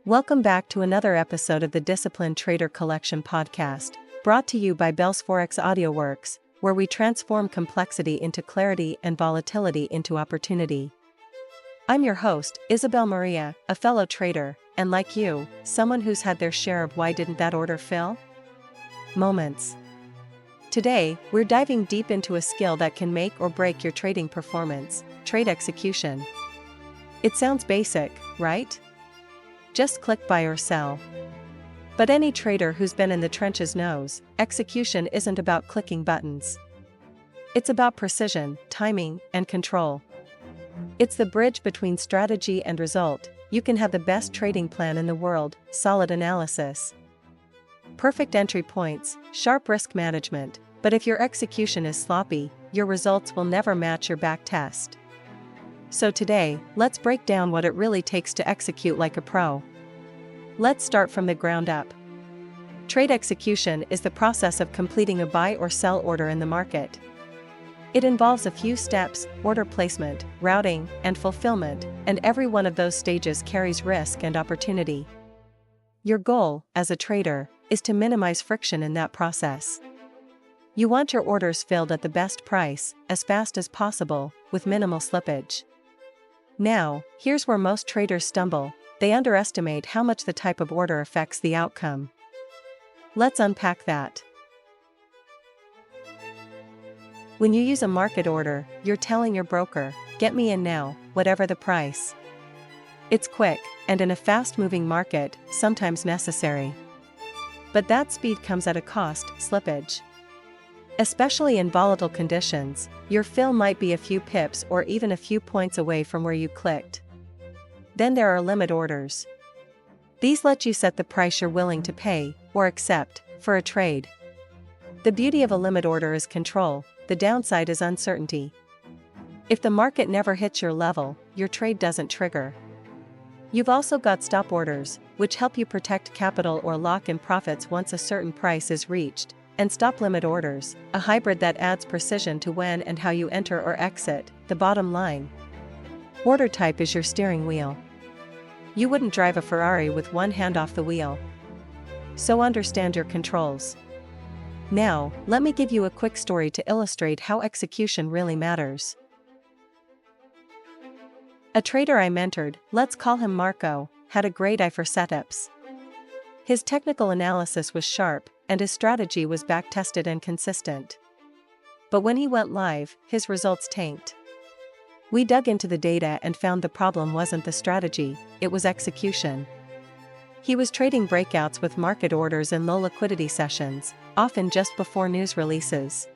Welcome back to another episode of the Disciplined Trader Collection podcast, brought to you by Bell's Forex AudioWorks, where we transform complexity into clarity and volatility into opportunity. I'm your host, Isabel Maria, a fellow trader, and like you, someone who's had their share of "why didn't that order fill?" moments. Today, we're diving deep into a skill that can make or break your trading performance: trade execution. It sounds basic, right? Just click buy or sell. But any trader who's been in the trenches knows, execution isn't about clicking buttons. It's about precision, timing, and control. It's the bridge between strategy and result. You can have the best trading plan in the world, solid analysis, perfect entry points, sharp risk management, but if your execution is sloppy, your results will never match your back test. So today, let's break down what it really takes to execute like a pro. Let's start from the ground up. Trade execution is the process of completing a buy or sell order in the market. It involves a few steps: order placement, routing, and fulfillment, and every one of those stages carries risk and opportunity. Your goal, as a trader, is to minimize friction in that process. You want your orders filled at the best price, as fast as possible, with minimal slippage. Now, here's where most traders stumble: they underestimate how much the type of order affects the outcome. Let's unpack that. When you use a market order, you're telling your broker, "Get me in now, whatever the price." It's quick, and in a fast-moving market, sometimes necessary. But that speed comes at a cost: slippage. Especially in volatile conditions, your fill might be a few pips or even a few points away from where you clicked. Then there are limit orders. These let you set the price you're willing to pay, or accept, for a trade. The beauty of a limit order is control, the downside is uncertainty. If the market never hits your level, your trade doesn't trigger. You've also got stop orders, which help you protect capital or lock in profits once a certain price is reached, and stop limit orders, a hybrid that adds precision to when and how you enter or exit. The bottom line: order type is your steering wheel. You wouldn't drive a Ferrari with one hand off the wheel. So understand your controls. Now, let me give you a quick story to illustrate how execution really matters. A trader I mentored, let's call him Marco, had a great eye for setups. His technical analysis was sharp, and his strategy was back-tested and consistent. But when he went live, his results tanked. We dug into the data and found the problem wasn't the strategy, it was execution. He was trading breakouts with market orders in low liquidity sessions, often just before news releases.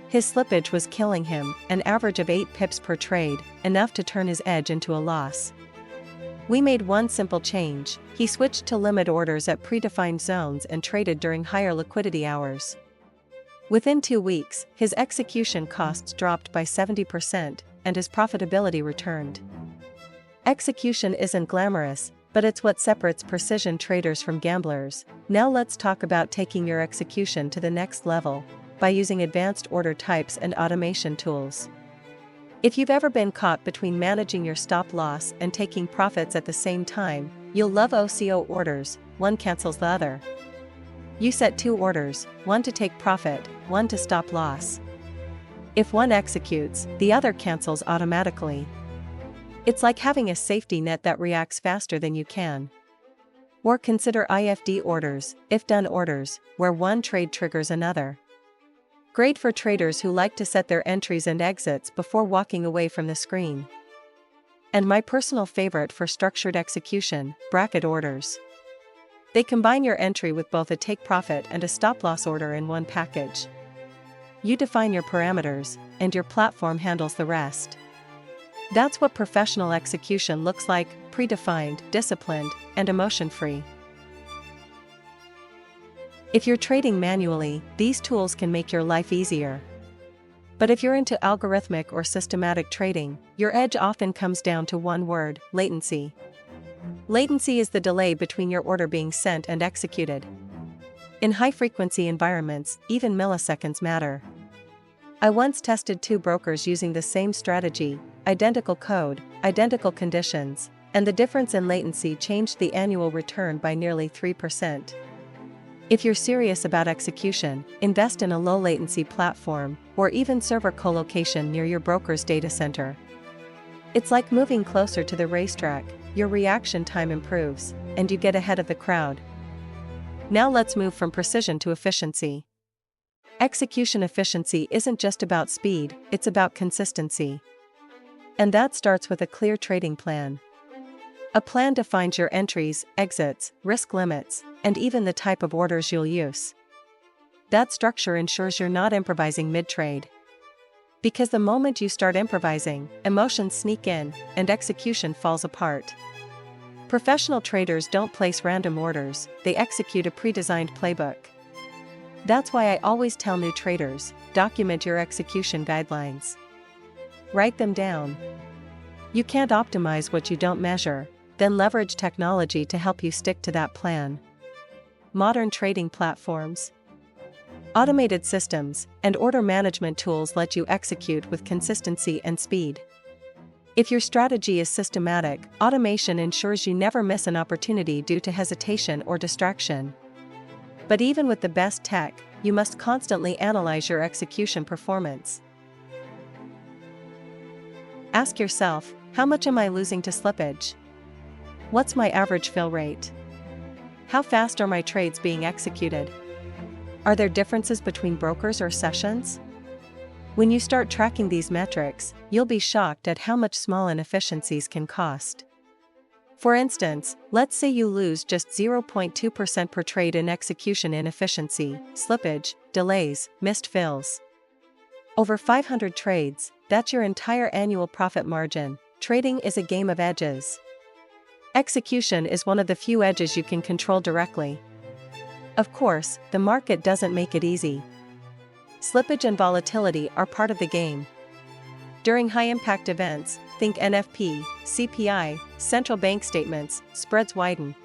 His slippage was killing him, an average of 8 pips per trade, enough to turn his edge into a loss. We made one simple change: he switched to limit orders at predefined zones and traded during higher liquidity hours. Within 2 weeks, his execution costs dropped by 70%, and his profitability returned. Execution isn't glamorous, but it's what separates precision traders from gamblers. Now let's talk about taking your execution to the next level, by using advanced order types and automation tools. If you've ever been caught between managing your stop loss and taking profits at the same time, you'll love OCO orders. One cancels the other. You set 2 orders, one to take profit, one to stop loss. If one executes, the other cancels automatically. It's like having a safety net that reacts faster than you can. Or consider IFD orders, if-done orders, where one trade triggers another. Great for traders who like to set their entries and exits before walking away from the screen. And my personal favorite for structured execution: bracket orders. They combine your entry with both a take profit and a stop loss order in one package. You define your parameters, and your platform handles the rest. That's what professional execution looks like: predefined, disciplined, and emotion-free. If you're trading manually, these tools can make your life easier. But if you're into algorithmic or systematic trading, your edge often comes down to one word: latency. Latency is the delay between your order being sent and executed. In high-frequency environments, even milliseconds matter. I once tested 2 brokers using the same strategy: identical code, identical conditions, And the difference in latency changed the annual return by nearly 3%. If you're serious about execution, invest in a low-latency platform, or even server colocation near your broker's data center. It's like moving closer to the racetrack, your reaction time improves, and you get ahead of the crowd. Now let's move from precision to efficiency. Execution efficiency isn't just about speed, it's about consistency. And that starts with a clear trading plan. A plan defines your entries, exits, risk limits, and even the type of orders you'll use. That structure ensures you're not improvising mid-trade. Because the moment you start improvising, emotions sneak in, and execution falls apart. Professional traders don't place random orders, they execute a pre-designed playbook. That's why I always tell new traders, document your execution guidelines. Write them down. You can't optimize what you don't measure, then leverage technology to help you stick to that plan. Modern trading platforms, automated systems, and order management tools let you execute with consistency and speed. If your strategy is systematic, automation ensures you never miss an opportunity due to hesitation or distraction. But even with the best tech, you must constantly analyze your execution performance. Ask yourself, how much am I losing to slippage? What's my average fill rate? How fast are my trades being executed? Are there differences between brokers or sessions? When you start tracking these metrics, you'll be shocked at how much small inefficiencies can cost. For instance, let's say you lose just 0.2% per trade in execution inefficiency, slippage, delays, missed fills. Over 500 trades, that's your entire annual profit margin. Trading is a game of edges. Execution is one of the few edges you can control directly. Of course, the market doesn't make it easy. Slippage and volatility are part of the game. During high-impact events, think NFP, CPI, central bank statements, spreads widen.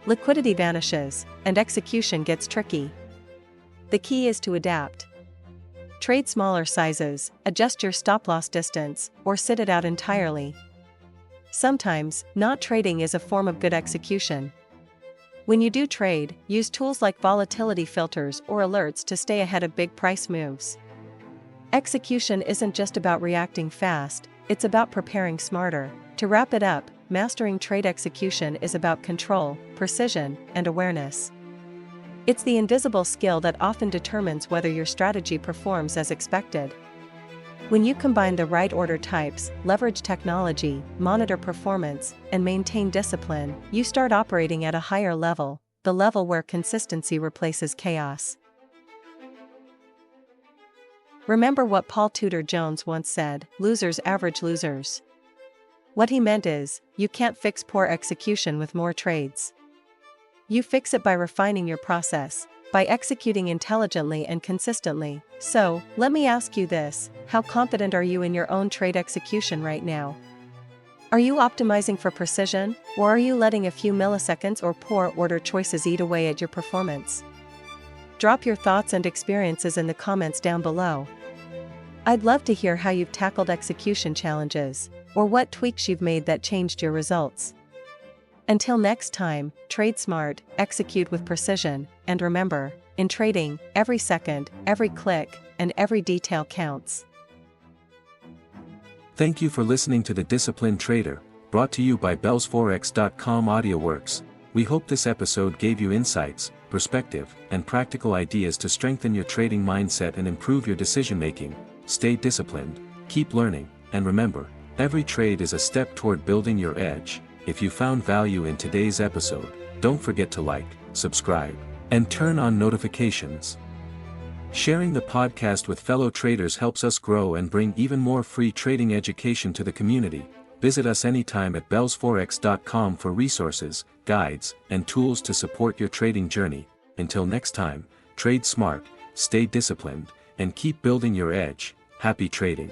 Liquidity vanishes, and execution gets tricky. The key is to adapt. Trade smaller sizes, adjust your stop-loss distance, or sit it out entirely. Sometimes, not trading is a form of good execution. When you do trade, use tools like volatility filters or alerts to stay ahead of big price moves. Execution isn't just about reacting fast, it's about preparing smarter. To wrap it up, mastering trade execution is about control, precision, and awareness. It's the invisible skill that often determines whether your strategy performs as expected. When you combine the right order types, leverage technology, monitor performance, and maintain discipline, you start operating at a higher level, the level where consistency replaces chaos. Remember what Paul Tudor Jones once said, "Losers average losers." What he meant is, you can't fix poor execution with more trades. You fix it by refining your process, by executing intelligently and consistently. So, let me ask you this, how confident are you in your own trade execution right now? Are you optimizing for precision, or are you letting a few milliseconds or poor order choices eat away at your performance? Drop your thoughts and experiences in the comments down below. I'd love to hear how you've tackled execution challenges, or what tweaks you've made that changed your results. Until next time, trade smart, execute with precision, and remember, in trading, every second, every click, and every detail counts. Thank you for listening to The Disciplined Trader, brought to you by bellsforex.com AudioWorks. We hope this episode gave you insights, perspective, and practical ideas to strengthen your trading mindset and improve your decision-making. Stay disciplined, keep learning, and remember, every trade is a step toward building your edge. If you found value in today's episode, don't forget to like, subscribe, and turn on notifications. Sharing the podcast with fellow traders helps us grow and bring even more free trading education to the community. Visit us anytime at bellsforex.com for resources, guides, and tools to support your trading journey. Until next time, trade smart, stay disciplined, and keep building your edge. Happy trading.